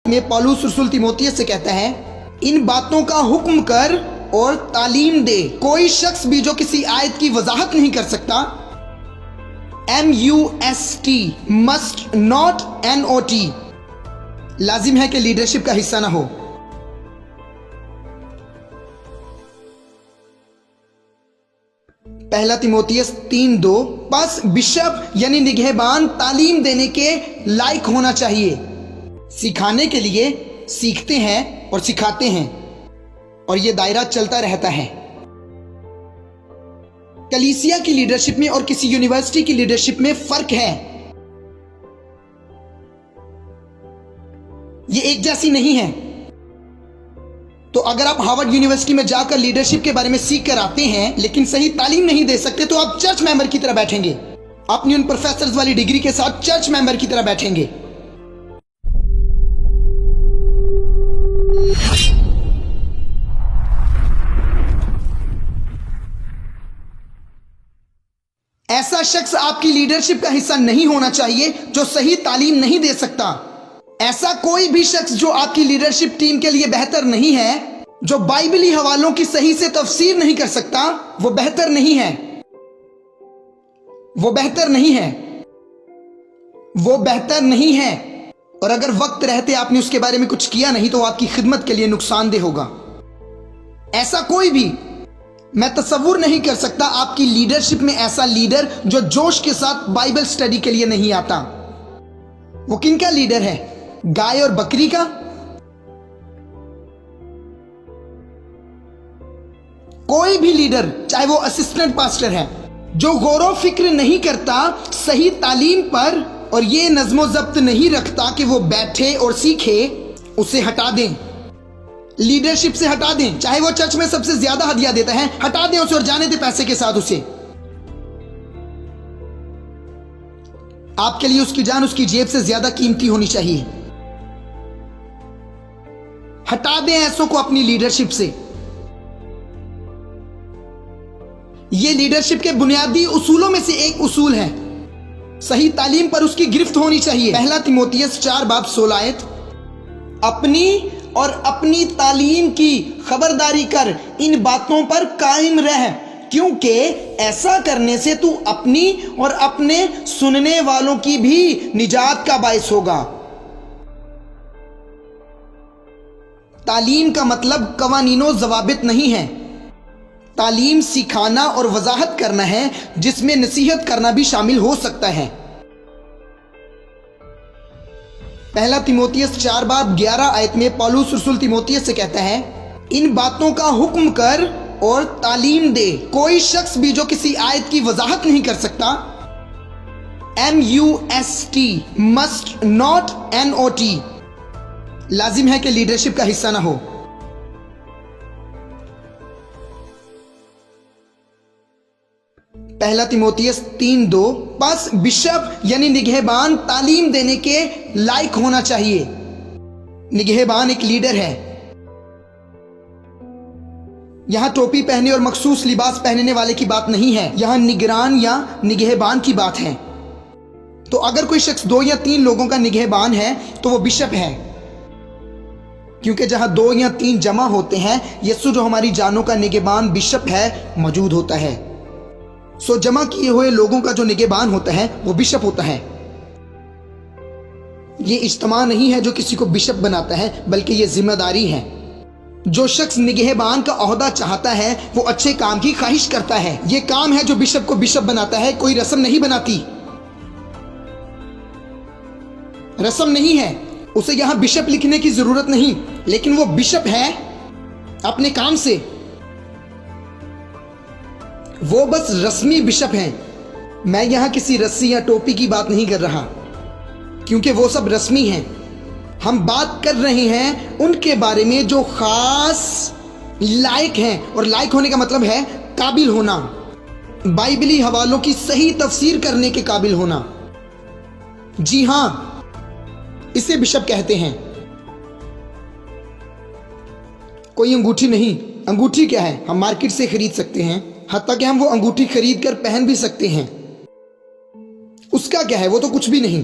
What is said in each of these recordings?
میں پالوس رسول تیموتھیوس سے کہتا ہے ان باتوں کا حکم کر اور تعلیم دے. کوئی شخص بھی جو کسی آیت کی وضاحت نہیں کر سکتا MUST must not NOT لازم ہے کہ لیڈرشپ کا حصہ نہ ہو. پہلا تیموتھیوس 3:2 بس بشپ یعنی نگہبان تعلیم دینے کے لائق ہونا چاہیے. سکھانے کے لیے سیکھتے ہیں اور سکھاتے ہیں اور یہ دائرہ چلتا رہتا ہے. کلیسیا کی لیڈرشپ میں اور کسی یونیورسٹی کی لیڈرشپ میں فرق ہے. یہ ایک جیسی نہیں ہے. تو اگر آپ ہارورڈ یونیورسٹی میں جا کر لیڈرشپ کے بارے میں سیکھ کر آتے ہیں لیکن صحیح تعلیم نہیں دے سکتے تو آپ چرچ ممبر کی طرح بیٹھیں گے. اپنی ان پروفیسرز والی ڈگری کے ساتھ چرچ ممبر کی طرح بیٹھیں گے. ایسا شخص آپ کی لیڈرشپ کا حصہ نہیں ہونا چاہیے جو صحیح تعلیم نہیں دے سکتا. ایسا کوئی بھی شخص جو آپ کی لیڈرشپ ٹیم کے لیے بہتر نہیں ہے، جو بائبلی حوالوں کی صحیح سے تفسیر نہیں کر سکتا، وہ بہتر نہیں ہے. وہ بہتر نہیں ہے. وہ بہتر نہیں ہے. اور اگر وقت رہتے آپ نے اس کے بارے میں کچھ کیا نہیں تو آپ کی خدمت کے لیے نقصان دہ ہوگا. ایسا کوئی بھی میں تصور نہیں کر سکتا آپ کی لیڈرشپ میں ایسا لیڈر جو جوش کے ساتھ بائبل سٹڈی کے لیے نہیں آتا. وہ کن کا لیڈر ہے؟ گائے اور بکری کا؟ کوئی بھی لیڈر چاہے وہ اسسٹنٹ پاسٹر ہے جو غور و فکر نہیں کرتا صحیح تعلیم پر اور یہ نظم و ضبط نہیں رکھتا کہ وہ بیٹھے اور سیکھے، اسے ہٹا دیں. لیڈرشپ سے ہٹا دیں. چاہے وہ چرچ میں سب سے زیادہ ہدیہ دیتا ہے، ہٹا دیں اسے اور جانے دیں پیسے کے ساتھ اسے. آپ کے لیے اس کی جان اس کی جیب سے زیادہ قیمتی ہونی چاہیے. ہٹا دیں ایسوں کو اپنی لیڈرشپ سے. یہ لیڈرشپ کے بنیادی اصولوں میں سے ایک اصول ہے. صحیح تعلیم پر اس کی گرفت ہونی چاہیے. پہلا تیموتھیوس 4:16 اپنی اور اپنی تعلیم کی خبرداری کر، ان باتوں پر قائم رہ، کیونکہ ایسا کرنے سے تو اپنی اور اپنے سننے والوں کی بھی نجات کا باعث ہوگا. تعلیم کا مطلب قوانین و ضوابط نہیں ہے. تعلیم سکھانا اور وضاحت کرنا ہے جس میں نصیحت کرنا بھی شامل ہو سکتا ہے. پہلا تیموتھیوس 4:11 میں پالوس رسول تیموتھیوس سے کہتا ہے ان باتوں کا حکم کر اور تعلیم دے. کوئی شخص بھی جو کسی آیت کی وضاحت نہیں کر سکتا MUST must not NOT لازم ہے کہ لیڈرشپ کا حصہ نہ ہو. پہلا تیموتھیوس 3:2 بس بشپ یعنی نگہبان تعلیم دینے کے لائق ہونا چاہیے. نگہبان ایک لیڈر ہے. یہاں ٹوپی پہنے اور مخصوص لباس پہننے والے کی بات نہیں ہے، یہاں نگران یا نگہبان کی بات ہے. تو اگر کوئی شخص 2 یا 3 لوگوں کا نگہبان ہے تو وہ بشپ ہے، کیونکہ جہاں 2 یا 3 جمع ہوتے ہیں یسوع جو ہماری جانوں کا نگہبان بشپ ہے موجود ہوتا ہے. سو جمع کیے ہوئے لوگوں کا جو نگہبان ہوتا ہے وہ بشپ ہوتا ہے. یہ اجتماع نہیں ہے جو کسی کو بشپ بناتا ہے، بلکہ یہ ذمہ داری ہے. جو شخص نگہبان کا عہدہ چاہتا ہے وہ اچھے کام کی خواہش کرتا ہے. یہ کام ہے جو بشپ کو بشپ بناتا ہے، کوئی رسم نہیں بناتی. رسم نہیں ہے. اسے یہاں بشپ لکھنے کی ضرورت نہیں، لیکن وہ بشپ ہے اپنے کام سے. وہ بس رسمی بشپ ہیں. میں یہاں کسی رسی یا ٹوپی کی بات نہیں کر رہا کیونکہ وہ سب رسمی ہیں. ہم بات کر رہے ہیں ان کے بارے میں جو خاص لائق ہیں، اور لائق ہونے کا مطلب ہے قابل ہونا، بائبلی حوالوں کی صحیح تفسیر کرنے کے قابل ہونا. جی ہاں، اسے بشپ کہتے ہیں. کوئی انگوٹھی نہیں. انگوٹھی کیا ہے؟ ہم مارکیٹ سے خرید سکتے ہیں، حتیٰ کہ ہم وہ انگوٹھی خرید کر پہن بھی سکتے ہیں. اس کا کیا ہے؟ وہ تو کچھ بھی نہیں.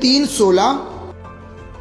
3:16।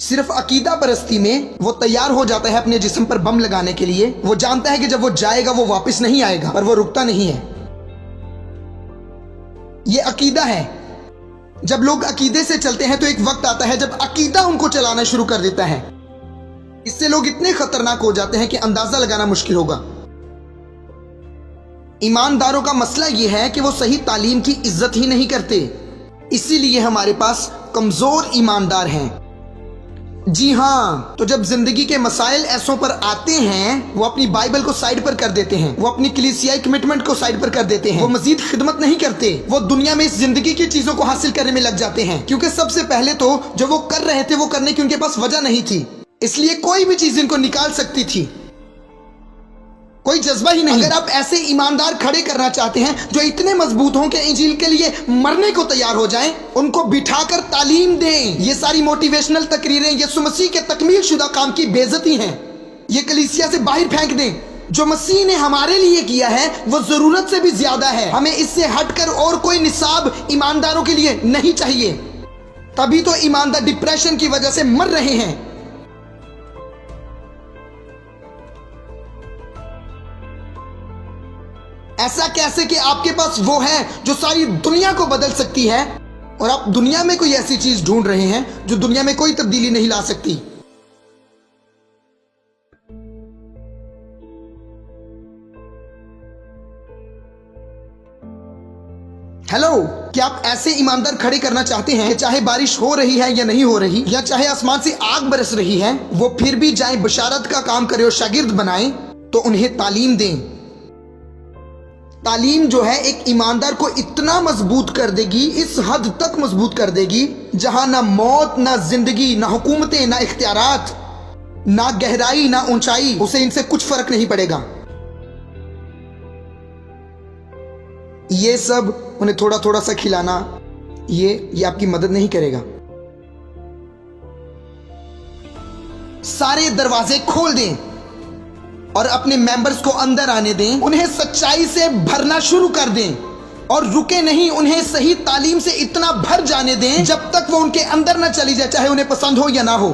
صرف عقیدہ پرستی میں وہ تیار ہو جاتا ہے اپنے جسم پر بم لگانے کے لیے. وہ جانتا ہے کہ جب وہ جائے گا وہ واپس نہیں آئے گا، پر وہ رکتا نہیں ہے. یہ عقیدہ ہے. جب لوگ عقیدے سے چلتے ہیں تو ایک وقت آتا ہے جب عقیدہ ان کو چلانا شروع کر دیتا ہے. اس سے لوگ اتنے خطرناک ہو جاتے ہیں کہ اندازہ لگانا مشکل ہوگا. ایمانداروں کا مسئلہ یہ ہے کہ وہ صحیح تعلیم کی عزت ہی نہیں کرتے، اسی لیے ہمارے پاس کمزور ایماندار ہیں. جی ہاں، تو جب زندگی کے مسائل ایسوں پر آتے ہیں وہ اپنی بائبل کو سائیڈ پر کر دیتے ہیں، وہ اپنی کلیسیائی کمٹمنٹ کو سائیڈ پر کر دیتے ہیں، وہ مزید خدمت نہیں کرتے، وہ دنیا میں اس زندگی کی چیزوں کو حاصل کرنے میں لگ جاتے ہیں. کیونکہ سب سے پہلے تو جو وہ کر رہے تھے وہ کرنے کی ان کے پاس وجہ نہیں تھی، اس لیے کوئی بھی چیز ان کو نکال سکتی تھی، کوئی جذبہ ہی نہیں. اگر آپ ایسے ایماندار کھڑے کرنا چاہتے ہیں جو اتنے مضبوط ہوں کہ انجیل کے لیے مرنے کو تیار ہو جائیں، ان کو بٹھا کر تعلیم دیں. یہ ساری موٹیویشنل تقریریں یسوع مسیح کے تکمیل شدہ کام کی بے عزتی ہیں. یہ کلیسیا سے باہر پھینک دیں. جو مسیح نے ہمارے لیے کیا ہے وہ ضرورت سے بھی زیادہ ہے. ہمیں اس سے ہٹ کر اور کوئی نصاب ایمانداروں کے لیے نہیں چاہیے. تبھی تو ایماندار ڈپریشن کی وجہ سے مر رہے ہیں. ایسا کیسے کہ آپ کے پاس وہ ہے جو ساری دنیا کو بدل سکتی ہے، اور آپ دنیا میں کوئی ایسی چیز ڈھونڈ رہے ہیں جو دنیا میں کوئی تبدیلی نہیں لا سکتی. ہیلو، کیا آپ ایسے ایماندار کھڑے کرنا چاہتے ہیں کہ چاہے بارش ہو رہی ہے یا نہیں ہو رہی، یا چاہے آسمان سے آگ برس رہی ہے، وہ پھر بھی جائیں بشارت کا کام کرے اور شاگرد بنائیں؟ تو انہیں تعلیم دیں. تعلیم جو ہے ایک ایماندار کو اتنا مضبوط کر دے گی، اس حد تک مضبوط کر دے گی جہاں نہ موت، نہ زندگی، نہ حکومتیں، نہ اختیارات، نہ گہرائی، نہ اونچائی، اسے ان سے کچھ فرق نہیں پڑے گا. یہ سب انہیں تھوڑا تھوڑا سا کھلانا، یہ آپ کی مدد نہیں کرے گا. سارے دروازے کھول دیں اور اپنے ممبرز کو اندر آنے دیں. انہیں سچائی سے بھرنا شروع کر دیں اور رکے نہیں. انہیں صحیح تعلیم سے اتنا بھر جانے دیں جب تک وہ ان کے اندر نہ چلی جائے، چاہے انہیں پسند ہو یا نہ ہو.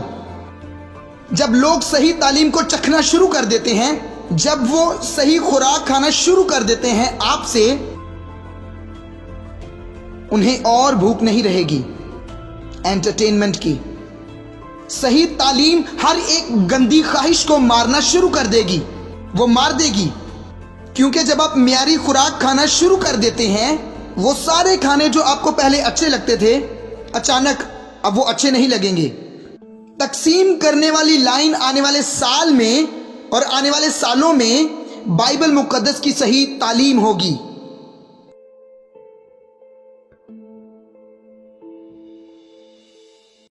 جب لوگ صحیح تعلیم کو چکھنا شروع کر دیتے ہیں، جب وہ صحیح خوراک کھانا شروع کر دیتے ہیں آپ سے، انہیں اور بھوک نہیں رہے گی انٹرٹینمنٹ کی. صحیح تعلیم ہر ایک گندی خواہش کو مارنا شروع کر دے گی. وہ مار دے گی، کیونکہ جب آپ معیاری خوراک کھانا شروع کر دیتے ہیں، وہ سارے کھانے جو آپ کو پہلے اچھے لگتے تھے اچانک اب وہ اچھے نہیں لگیں گے. تقسیم کرنے والی لائن آنے والے سال میں اور آنے والے سالوں میں بائبل مقدس کی صحیح تعلیم ہوگی.